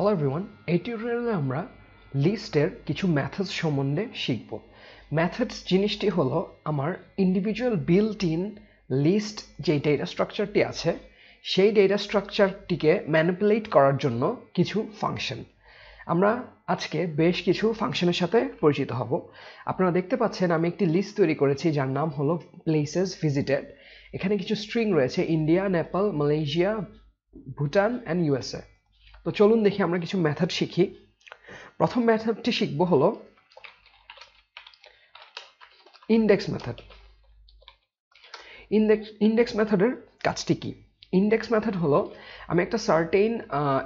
Hello everyone, এই টিউটোরিয়ালে আমরা লিস্টের কিছু মেথডস সম্বন্ধে শিখব। মেথডস জিনিসটি হলো আমার ইন্ডিভিজুয়াল বিল্ট ইন লিস্ট যে ডেটা স্ট্রাকচারটি আছে সেই ডেটা স্ট্রাকচারটিকে ম্যানিপুলেট করার জন্য কিছু ফাংশন। আমরা আজকে বেশ কিছু ফাংশনের সাথে পরিচিত হব। আপনারা দেখতে পাচ্ছেন আমি একটি লিস্ট তৈরি করেছি যার নাম হলো প্লেসেস ভিজিটেড। এখানে কিছু স্ট্রিং রয়েছে India, Nepal, Malaysia, Bhutan and USA. তো চলুন দেখি আমরা কিছু মেথড শিখি। প্রথম মেথডটি শিখব হলো ইন্ডেক্স মেথড। ইন্ডেক্স মেথডের কাজটি কি? ইন্ডেক্স মেথড হলো আমি একটা সার্টেইন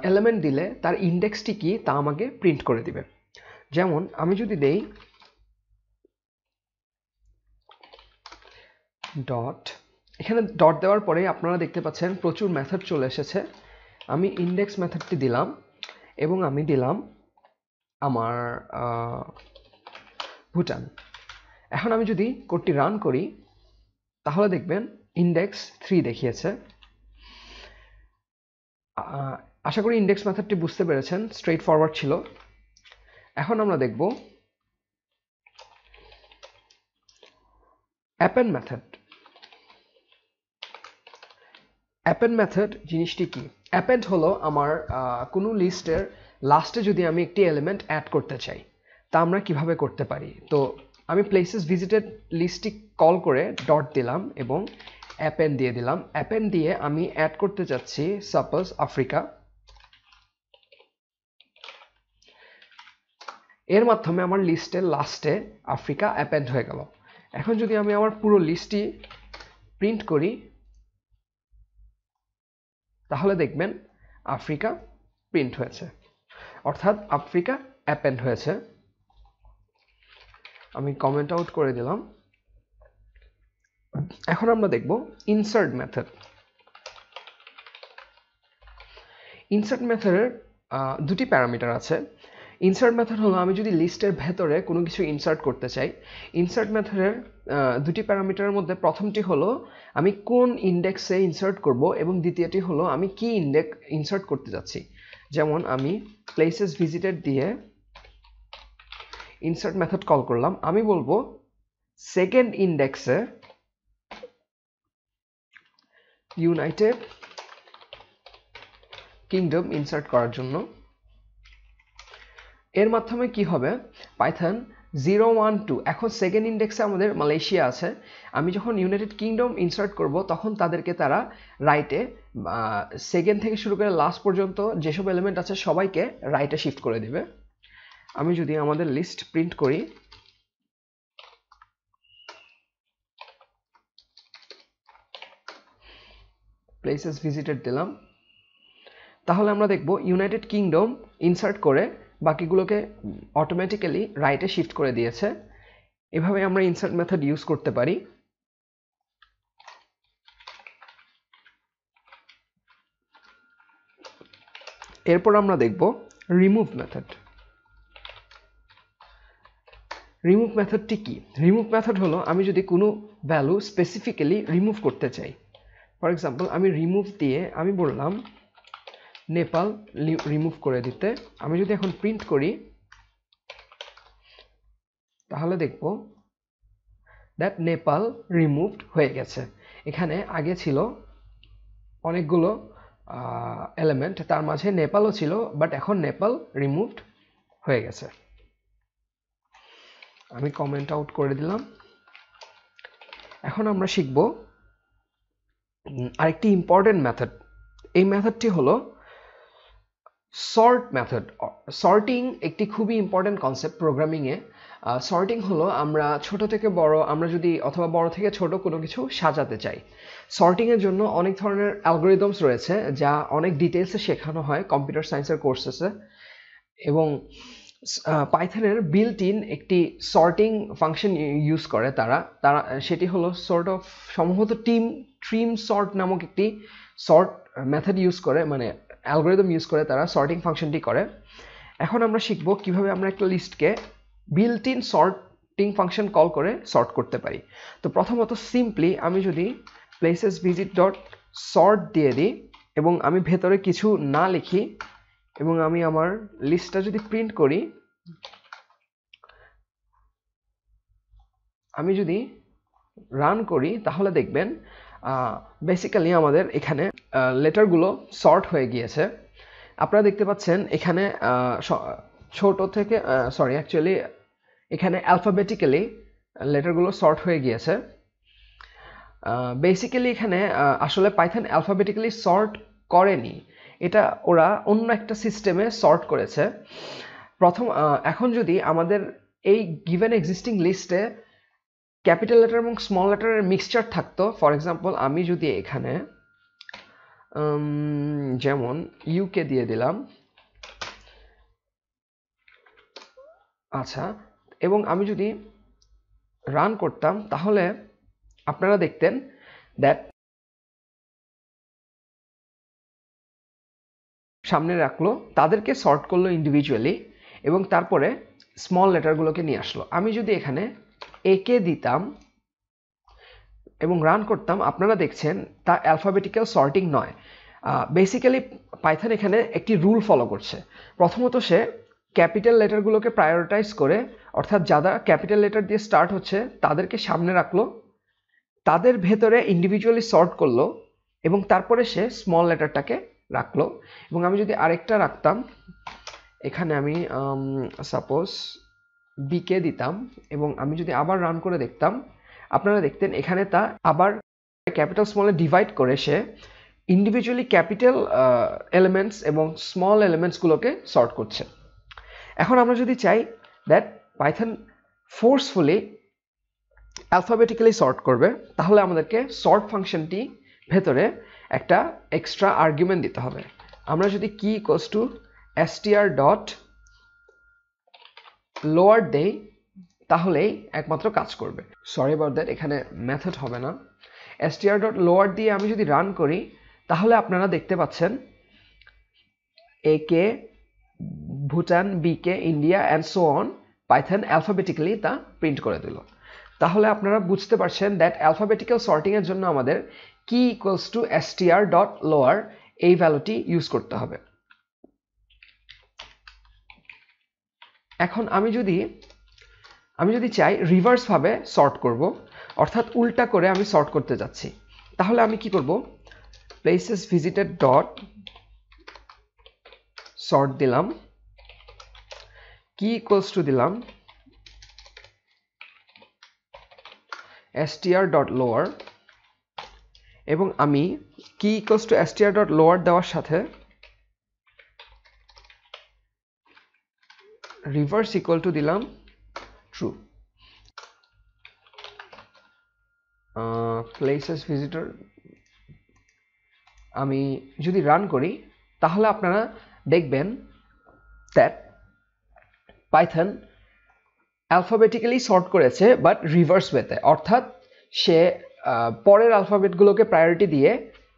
এলিমেন্ট দিলে তার ইন্ডেক্সটি কি তা আমাকে প্রিন্ট করে দিবে। যেমন আমি যদি দেই ডট, এখানে ডট দেওয়ার পরে আপনারা দেখতে পাচ্ছেন প্রচুর মেথড চলে এসেছে। আমি ইন্ডেক্স মেথডটি দিলাম এবং আমি দিলাম আমার ভুটান। এখন আমি যদি কোডটি রান করি তাহলে দেখবেন ইন্ডেক্স 3 দেখিয়েছে। আশা করি ইন্ডেক্স মেথডটি বুঝতে পেরেছেন, স্ট্রেইট ফরওয়ার্ড ছিল। এখন আমরা দেখব অ্যাপেন্ড মেথড। অ্যাপেন্ড মেথড জিনিসটি কি? অ্যাপেন্ড হলো আমার কোনো লিস্টের লাস্টে যদি আমি একটি এলিমেন্ট অ্যাড করতে চাই তা আমরা কিভাবে করতে পারি। তো আমি প্লেসেস ভিজিটেড লিস্টটি কল করে ডট দিলাম এবং অ্যাপেন্ড দিয়ে দিলাম। অ্যাপেন্ড দিয়ে আমি অ্যাড করতে চাচ্ছি সাপোজ আফ্রিকা। এর মাধ্যমে আমার লিস্টের লাস্টে আফ্রিকা অ্যাপেন্ড হয়ে গেল। এখন যদি আমি আমার পুরো লিস্টটি প্রিন্ট করি তাহলে দেখবেন আফ্রিকা প্রিন্ট হয়েছে, অর্থাৎ আফ্রিকা অ্যাপেন্ড হয়েছে। আমি কমেন্ট আউট করে দিলাম। এখন আমরা দেখব ইনসার্ট মেথড। ইনসার্ট মেথডের দুটি প্যারামিটার আছে। ইনসার্ট মেথড হলো আমি যদি লিস্টের ভেতরে কোনো কিছু ইনসার্ট করতে চাই। ইনসার্ট মেথডের দুটি প্যারামিটারের মধ্যে প্রথমটি হলো আমি কোন ইন্ডেক্সে ইনসার্ট করব এবং দ্বিতীয়টি হলো আমি কি ইন্ডেক্স ইনসার্ট করতে যাচ্ছি। যেমন আমি প্লেসেস ভিজিটেড দিয়ে ইনসার্ট মেথড কল করলাম। আমি বলবো সেকেন্ড ইন্ডেক্সে ইউনাইটেড কিংডম ইনসার্ট করার জন্য। এর মাধ্যমে কি হবে, পাইথন 0, 1, 2, এখন সেকেন্ড ইন্ডেক্সে আমাদের মালয়েশিয়া আছে। আমি যখন ইউনাইটেড কিংডম ইনসার্ট করব তখন তাদেরকে তারা রাইটে সেকেন্ড থেকে শুরু করে লাস্ট পর্যন্ত যেসব এলিমেন্ট আছে সবাইকে রাইটে শিফট করে দেবে। আমি যদি আমাদের লিস্ট প্রিন্ট করি প্লেসেস ভিজিটেড দিলাম, তাহলে আমরা দেখব ইউনাইটেড কিংডম ইনসার্ট করে বাকিগুলোকে অটোমেটিক্যালি রাইটে শিফট করে দিয়েছে। এভাবে আমরা ইনসার্ট মেথড ইউজ করতে পারি। এরপর আমরা দেখব রিমুভ মেথড। রিমুভ মেথডটি কি? রিমুভ মেথড হলো আমি যদি কোনো ভ্যালু স্পেসিফিক্যালি রিমুভ করতে চাই। ফর এক্সাম্পল আমি রিমুভ দিয়ে আমি বললাম নেপাল রিমুভ করে দিতে। আমি যদি এখন প্রিন্ট করি তাহলে দেখব দ্যাট নেপাল রিমুভড হয়ে গেছে। এখানে আগে ছিল অনেকগুলো এলিমেন্ট, তার মাঝে নেপালও ছিল, বাট এখন নেপাল রিমুভড হয়ে গেছে। আমি কমেন্ট আউট করে দিলাম। এখন আমরা শিখব আরেকটি ইম্পর্টেন্ট মেথড। এই মেথডটি হলো সর্ট মেথড। সর্টিং একটি খুবই ইম্পর্টেন্ট কনসেপ্ট প্রোগ্রামিংয়ে। সর্টিং হলো আমরা ছোট থেকে বড়, আমরা যদি অথবা বড় থেকে ছোট কোনো কিছু সাজাতে চাই। সর্টিংয়ের জন্য অনেক ধরনের অ্যালগরিদমস রয়েছে যা অনেক ডিটেলসে শেখানো হয় কম্পিউটার সায়েন্সের কোর্সেসে, এবং পাইথনের বিল্ট ইন একটি সর্টিং ফাংশন ইউজ করে তারা সেটি হলো সর্ট অফ সম্ভবত ট্রিম সর্ট নামক একটি সর্ট মেথড ইউজ করে, মানে অ্যালগরিদম ইউজ করে তারা সর্টিং ফাংশনটি করে। এখন আমরা শিখব কিভাবে আমরা একটা লিস্টকে built in sorting function call করে সর্ট করতে পারি। তো প্রথমত সিম্পলি আমি যদি প্লেসেস ভিজিট ডট সর্ট দিয়ে দিই এবং আমি ভেতরে কিছু না লিখি এবং আমি আমার লিস্টটা যদি প্রিন্ট করি, আমি যদি রান করি তাহলে দেখবেন বেসিক্যালি আমাদের এখানে লেটারগুলো সর্ট হয়ে গিয়েছে। আপনারা দেখতে পাচ্ছেন এখানে ছোট থেকে অ্যাকচুয়ালি এখানে অ্যালফাবেটিক্যালি লেটারগুলো সর্ট হয়ে গিয়েছে। বেসিক্যালি এখানে আসলে পাইথন অ্যালফাবেটিক্যালি সর্ট করেনি, এটা ওরা অন্য একটা সিস্টেমে সর্ট করেছে। এখন যদি আমাদের এই গিভেন এক্সিস্টিং লিস্টে ক্যাপিটাল লেটার এবং স্মল লেটারের মিক্সচার থাকতো, ফর এক্সাম্পল আমি যদি এখানে যেমন ইউকে দিয়ে দিলাম, আচ্ছা, এবং আমি যদি রান করতাম তাহলে আপনারা দেখতেন দ্যাট সামনে রাখলো, তাদেরকে সর্ট করলো ইন্ডিভিজুয়ালি এবং তারপরে স্মল লেটারগুলোকে নিয়ে আসলো। আমি যদি এখানে একে দিতাম এবং রান করতাম, আপনারা দেখছেন তা অ্যালফাবেটিক্যাল সর্টিং নয়। বেসিক্যালি পাইথন এখানে একটি রুল ফলো করছে। প্রথমত সে ক্যাপিটাল লেটারগুলোকে প্রায়োরিটাইজ করে, অর্থাৎ যারা ক্যাপিটাল লেটার দিয়ে স্টার্ট হচ্ছে তাদেরকে সামনে রাখলো, তাদের ভেতরে ইন্ডিভিজুয়ালি সর্ট করলো এবং তারপরে সে স্মল লেটারটাকে রাখলো। এবং আমি যদি আরেকটা রাখতাম, এখানে আমি সাপোজ বিকে দিতাম এবং আমি যদি আবার রান করে দেখতাম, আপনারা দেখতেন এখানে তা আবার ক্যাপিটাল স্মলে ডিভাইড করে সে ইন্ডিভিজুয়ালি ক্যাপিটাল এলিমেন্টস এবং স্মল এলিমেন্টসগুলোকে সর্ট করছে। এখন আমরা যদি চাই that Python forcefully alphabetically sort করবে, তাহলে আমাদেরকে সর্ট ফাংশনটি ভেতরে একটা এক্সট্রা আর্গুমেন্ট দিতে হবে। আমরা যদি কি equals to str dot lower দেই তাহলেই একমাত্র কাজ করবে। সরি অ্যাবাউট দ্যাট, এখানে মেথড হবে না। str ডট লোয়ার দিয়ে আমি যদি রান করি তাহলে আপনারা দেখতে পাচ্ছেন একে, ভুটান, বিকে, India and so on, Python alphabetically তা প্রিন্ট করে দিল। তাহলে আপনারা বুঝতে পারছেন দ্যাট অ্যালফাবেটিক্যাল সর্টিং এর জন্য আমাদের কি equals to str dot lower এই ভ্যালুটি ইউজ করতে হবে। এখন আমি যদি চাই রিভার্স ভাবে সর্ট করব, অর্থাৎ উল্টা করে আমি সর্ট করতে যাচ্ছি, তাহলে আমি কি করব, প্লেসেস ভিজিটেড ডট সর্ট দিলাম, কি ইকুয়ালস টু দিলাম str ডট লোয়ার, এবং আমি কি equals to str dot lower দেওয়ার সাথে রিভার্স ইকুয়াল টু দিলাম ট্রু। প্লেসেস ভিজিটর আমি যদি রান করি তাহলে আপনারা দেখবেন দ্যাট পাইথন অ্যালফাবেটিক্যালি সর্ট করেছে বাট রিভার্স ওয়েতে, অর্থাৎ সে পরের অ্যালফাবেটগুলোকে প্রায়োরিটি দিয়ে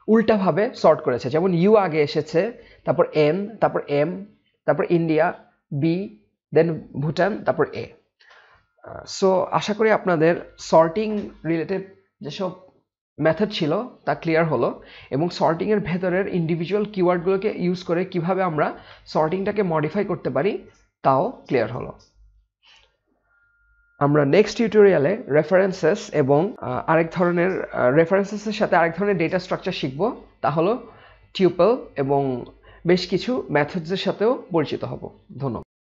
উল্টাভাবে সর্ট করেছে। যেমন ইউ আগে এসেছে, তারপর এন, তারপর এম, তারপর ইন্ডিয়া, বি, দেন ভুটান, তারপর এ। সো আশা করি আপনাদের সর্টিং রিলেটেড যেসব মেথড ছিল তা ক্লিয়ার হলো, এবং সর্টিং এর ভেতরের ইন্ডিভিজুয়াল কিওয়ার্ডগুলোকে ইউজ করে কিভাবে আমরা সর্টিংটাকে মডিফাই করতে পারি তাও ক্লিয়ার হলো। আমরা নেক্সট টিউটোরিয়ালে রেফারেন্সেস এবং আরেক ধরনের রেফারেন্সেসের সাথে আরেক ধরনের ডেটা স্ট্রাকচার শিখব, তা হলো টিউপল, এবং বেশ কিছু মেথডসের সাথেও পরিচিত হব। ধন্যবাদ।